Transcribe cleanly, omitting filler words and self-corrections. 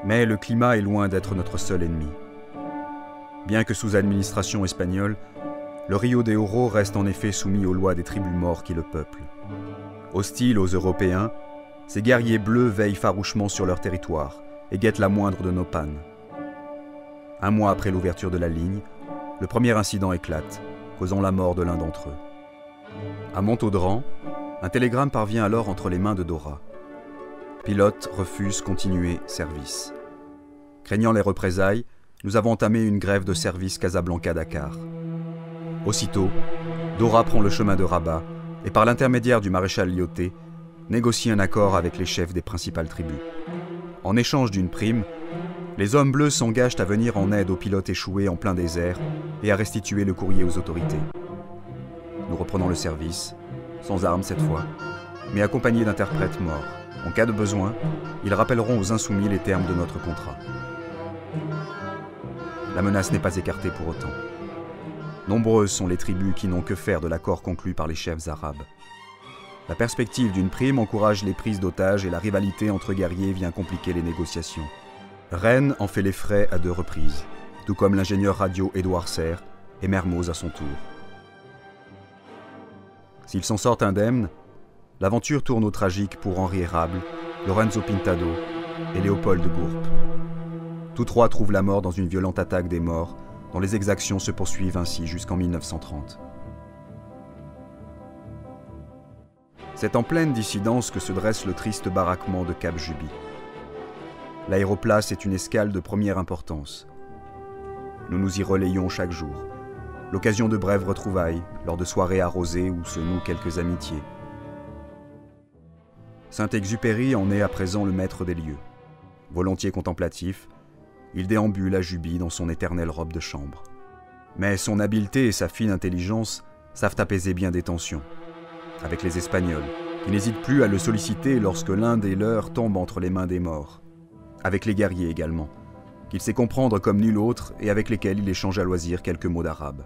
Mais le climat est loin d'être notre seul ennemi. Bien que sous administration espagnole, le Rio de Oro reste en effet soumis aux lois des tribus maures qui le peuplent. Hostiles aux Européens, ces guerriers bleus veillent farouchement sur leur territoire et guettent la moindre de nos pannes. Un mois après l'ouverture de la ligne, le premier incident éclate, causant la mort de l'un d'entre eux. À Montaudran, un télégramme parvient alors entre les mains de Dora. Pilote refuse continuer service. Craignant les représailles, nous avons entamé une grève de service Casablanca-Dakar. Aussitôt, Dora prend le chemin de Rabat et par l'intermédiaire du maréchal Lyautey, négocie un accord avec les chefs des principales tribus. En échange d'une prime, les hommes bleus s'engagent à venir en aide aux pilotes échoués en plein désert et à restituer le courrier aux autorités. Nous reprenons le service, sans armes cette fois, mais accompagnés d'interprètes morts. En cas de besoin, ils rappelleront aux insoumis les termes de notre contrat. La menace n'est pas écartée pour autant. Nombreuses sont les tribus qui n'ont que faire de l'accord conclu par les chefs arabes. La perspective d'une prime encourage les prises d'otages et la rivalité entre guerriers vient compliquer les négociations. Rennes en fait les frais à 2 reprises, tout comme l'ingénieur radio Édouard Serre et Mermoz à son tour. S'ils s'en sortent indemnes, l'aventure tourne au tragique pour Henri Érable, Lorenzo Pintado et Léopold de Gourp. Tous 3 trouvent la mort dans une violente attaque des morts, dont les exactions se poursuivent ainsi jusqu'en 1930. C'est en pleine dissidence que se dresse le triste baraquement de Cap Juby. L'aéroplace est une escale de première importance. Nous nous y relayons chaque jour, l'occasion de brèves retrouvailles, lors de soirées arrosées où se nouent quelques amitiés. Saint-Exupéry en est à présent le maître des lieux. Volontiers contemplatif, il déambule à Juby dans son éternelle robe de chambre. Mais son habileté et sa fine intelligence savent apaiser bien des tensions. Avec les Espagnols, qui n'hésitent plus à le solliciter lorsque l'un des leurs tombe entre les mains des morts. Avec les guerriers également, qu'il sait comprendre comme nul autre et avec lesquels il échange à loisir quelques mots d'arabe.